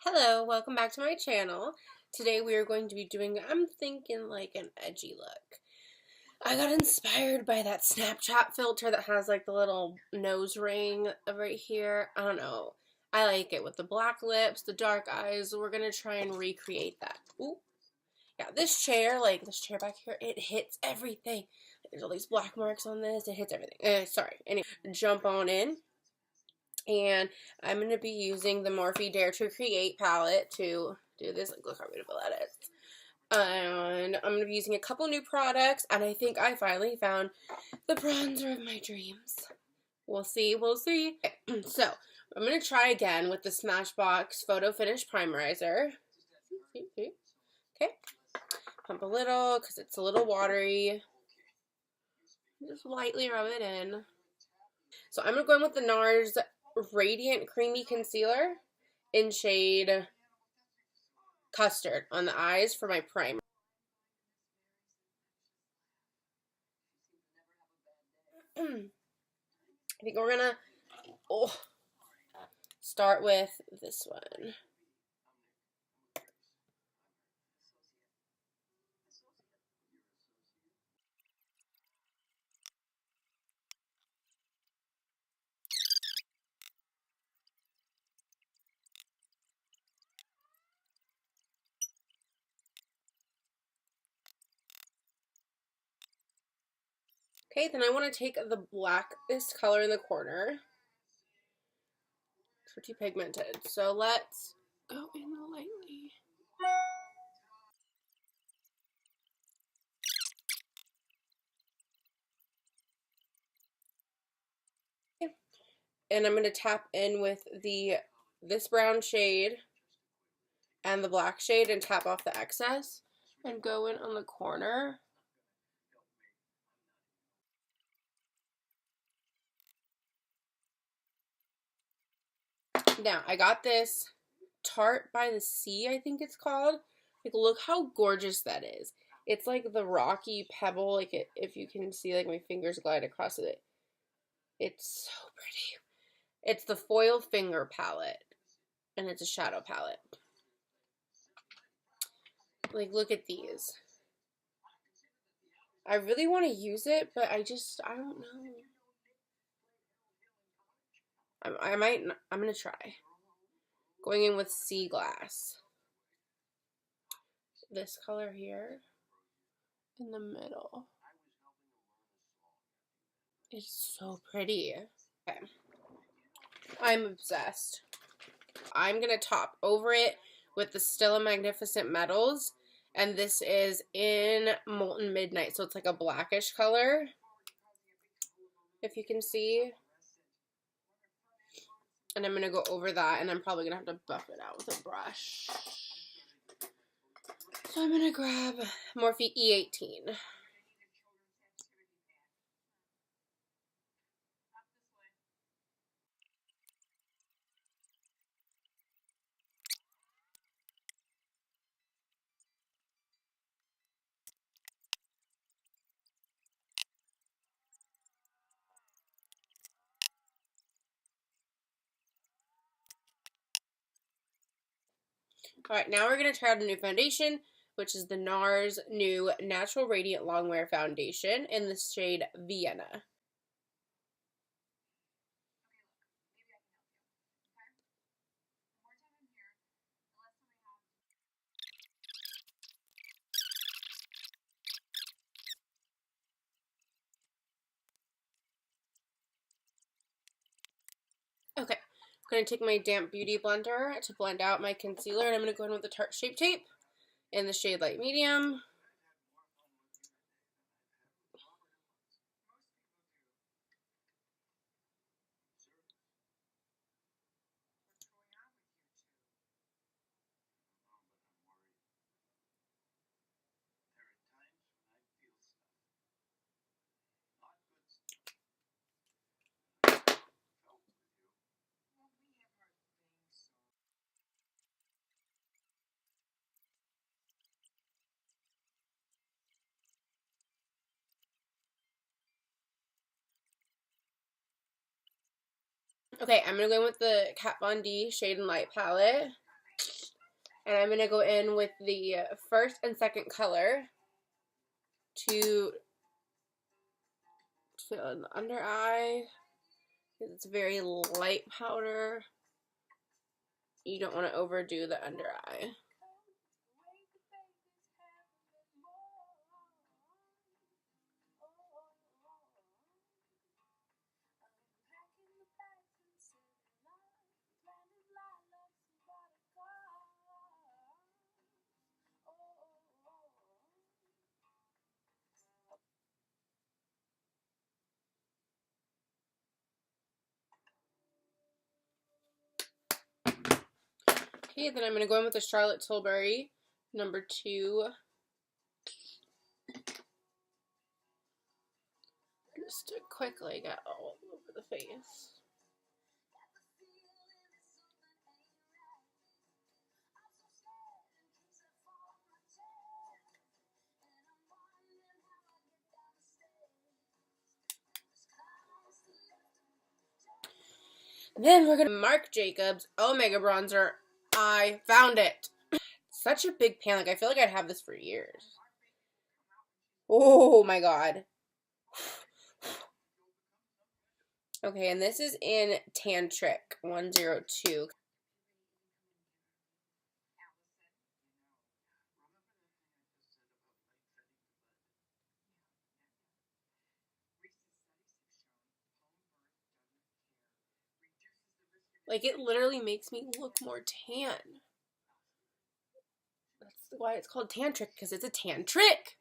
Hello, welcome back to my channel. Today we are going to be doing, I'm thinking like an edgy look. I got inspired by that Snapchat filter that has like the little nose ring right here. I don't know. I like it with the black lips, the dark eyes. We're going to try and recreate that. Ooh. Yeah, this chair back here, it hits everything. There's all these black marks on this. It hits everything. Sorry. Anyway, jump on in. And I'm going to be using the Morphe Dare to Create palette to do this. Like, look how beautiful that is. And I'm going to be using a couple new products. And I think I finally found the bronzer of my dreams. We'll see. We'll see. Okay, so, I'm going to try again with the Smashbox Photo Finish Primerizer. Okay. Pump a little because it's a little watery. Just lightly rub it in. So, I'm going to go in with the Nars Radiant Creamy Concealer in shade Custard on the eyes for my primer. I think we're gonna start with this one. Okay, then I want to take the blackest color in the corner. Pretty pigmented. So let's go in lightly. Okay. And I'm going to tap in with this brown shade and the black shade and tap off the excess and go in on the corner. Now, I got this Tarte by the Sea, I think it's called. Like, look how gorgeous that is. It's like the rocky pebble, like if you can see, like my fingers glide across it. It's so pretty. It's the Foil Finger palette, and it's a shadow palette. Like, look at these. I really want to use it, but I don't know. I'm gonna try. Going in with Sea Glass. This color here in the middle. It's so pretty. Okay. I'm obsessed. I'm gonna top over it with the Stila Magnificent Metals, and this is in Molten Midnight, so it's like a blackish color, if you can see. And I'm gonna go over that, and I'm probably gonna have to buff it out with a brush. So I'm gonna grab Morphe E18. Alright, now we're going to try out a new foundation, which is the Nars new Natural Radiant Longwear Foundation in the shade Vienna. Okay, I'm going to take my damp beauty blender to blend out my concealer, and I'm going to go in with the Tarte Shape Tape in the shade Light Medium. Okay, I'm going to go in with the Kat Von D Shade and Light palette. And I'm going to go in with the first and second color to fill in the under eye. It's a very light powder. You don't want to overdo the under eye. Okay, then I'm going to go in with the Charlotte Tilbury number 2. Just to quickly get all over the face. Then we're going to Marc Jacobs Omega Bronzer. I found it. Such a big pan. Like, I feel like I'd have this for years. Oh my god. Okay, and this is in Tantric 102. Like, it literally makes me look more tan. That's why it's called Tantric, because it's a tantric.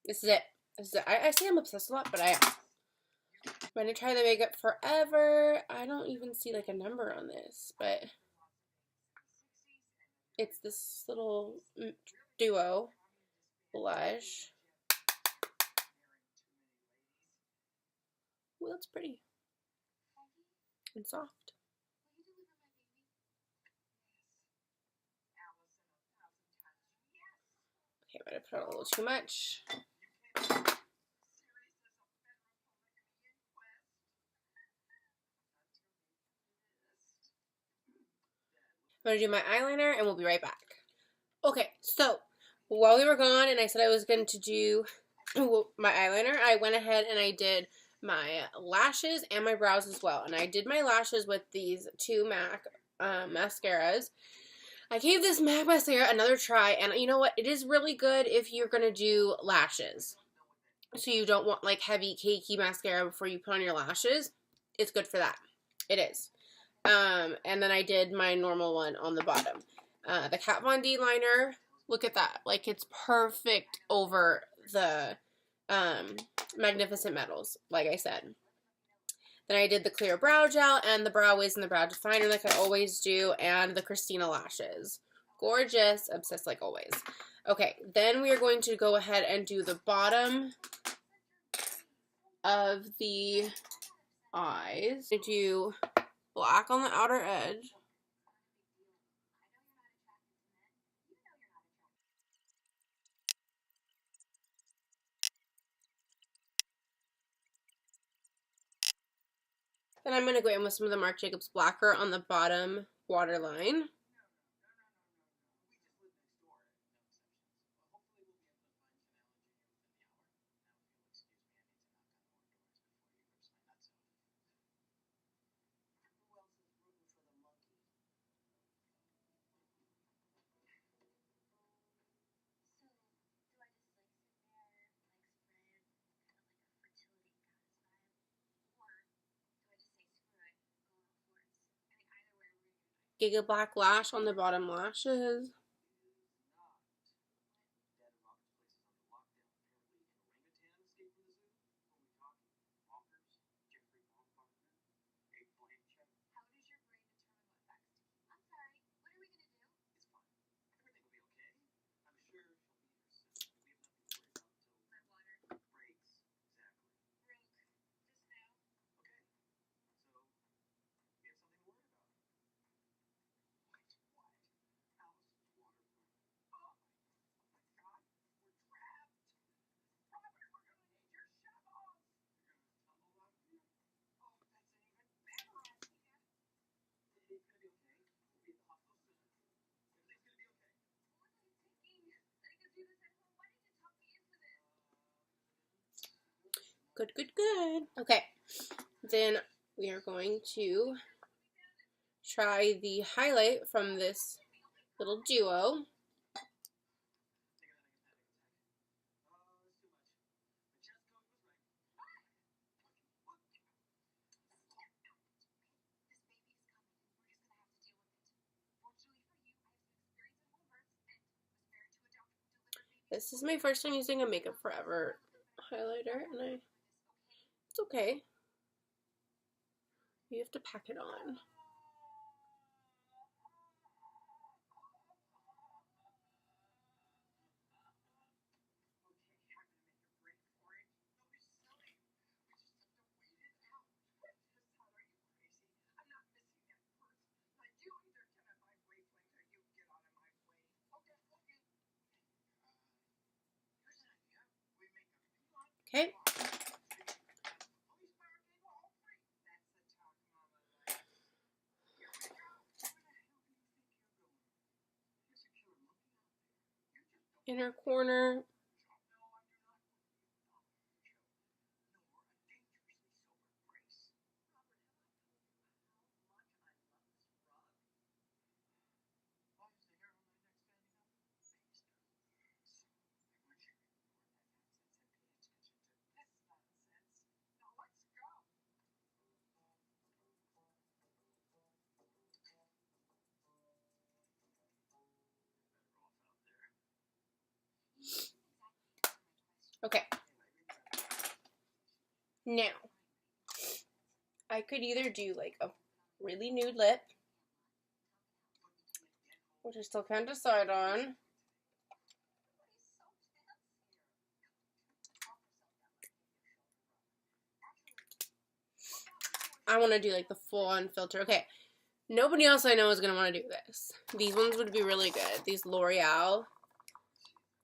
This is it. This is it. I say I'm obsessed a lot, but I am. I'm going to try the makeup forever. I don't even see like a number on this, but it's this little duo blush. Ooh, that's pretty and soft. Okay, I'm going to put on a little too much. I'm going to do my eyeliner and we'll be right back. Okay, so while we were gone and I said I was going to do my eyeliner, I went ahead and I did my lashes and my brows as well. And I did my lashes with these 2 MAC mascaras. I gave this MAC mascara another try, and you know what? It is really good if you're going to do lashes. So you don't want like heavy cakey mascara before you put on your lashes. It's good for that. It is. And then I did my normal one on the bottom. The Kat Von D liner, look at that. Like, it's perfect over the Magnificent Metals, like I said. Then I did the clear brow gel and the brow wiz and the brow definer like I always do, and the Christina lashes. Gorgeous. Obsessed like always. Okay, then we are going to go ahead and do the bottom of the eyes. I do black on the outer edge. Then I'm going to go in with some of the Marc Jacobs Blacker on the bottom waterline. Giga Black Lash on the bottom lashes. Good, good, good. Okay, then we are going to try the highlight from this little duo. This is my first time using a Makeup Forever highlighter, and it's okay. You have to pack it on. Okay. Inner corner. Okay. Now, I could either do like a really nude lip, which I still can't decide on. I want to do like the full-on filter. Okay, nobody else I know is going to want to do this. These ones would be really good. These L'Oreal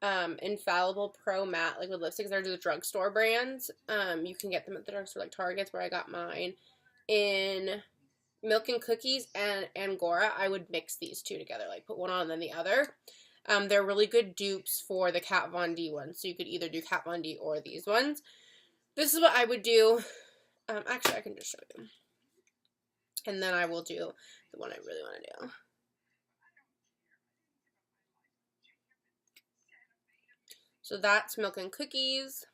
Infallible Pro Matte liquid lipsticks. They're the drugstore brands. You can get them at the drugstore, like Target's where I got mine. In Milk and Cookies and Angora, I would mix these two together, like put one on and then the other. They're really good dupes for the Kat Von D ones, so you could either do Kat Von D or these ones. This is what I would do. Actually, I can just show you. And then I will do the one I really want to do. So that's Milk and Cookies.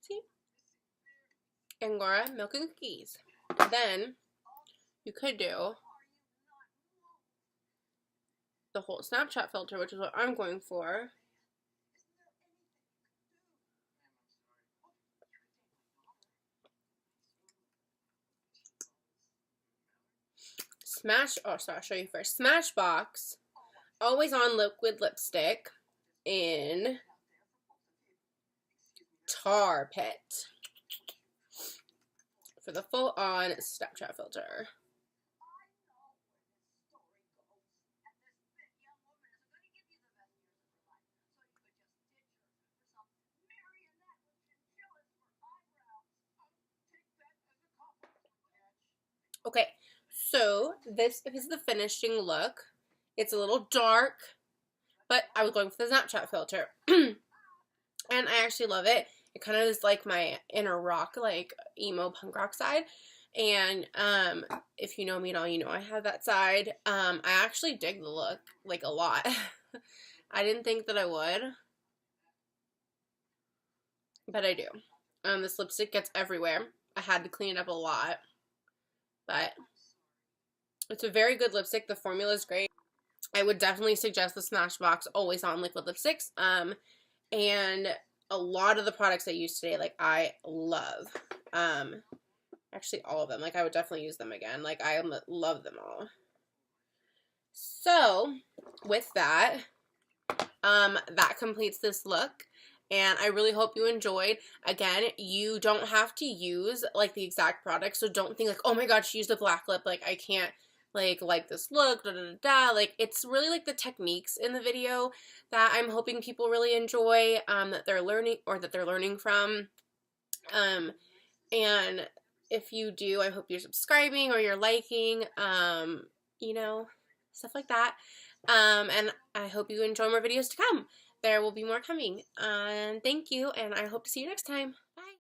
See? Angora, Milk and Cookies. Then you could do the whole Snapchat filter, which is what I'm going for. I'll show you first. Smashbox Always On Liquid Lipstick in Tarte for the full-on Snapchat filter. Okay, so this is the finishing look. It's a little dark, but I was going for the Snapchat filter. And I actually love it. It kind of is like my inner rock, like emo punk rock side. And if you know me at all, you know I have that side. I actually dig the look, like, a lot. I didn't think that I would, but I do. This lipstick gets everywhere. I had to clean it up a lot, but it's a very good lipstick. The formula is great. I would definitely suggest the Smashbox Always On Liquid Lipsticks. And a lot of the products I use today, like, I love. Actually, all of them. Like, I would definitely use them again. Like, I love them all. So, with that, that completes this look. And I really hope you enjoyed. Again, you don't have to use, like, the exact product. So don't think, like, oh my god, she used a black lip. Like, I can't like this look, da da da da. Like, it's really like the techniques in the video that I'm hoping people really enjoy, that they're learning from. And if you do, I hope you're subscribing or you're liking, you know, stuff like that. And I hope you enjoy more videos to come. There will be more coming. And thank you, and I hope to see you next time.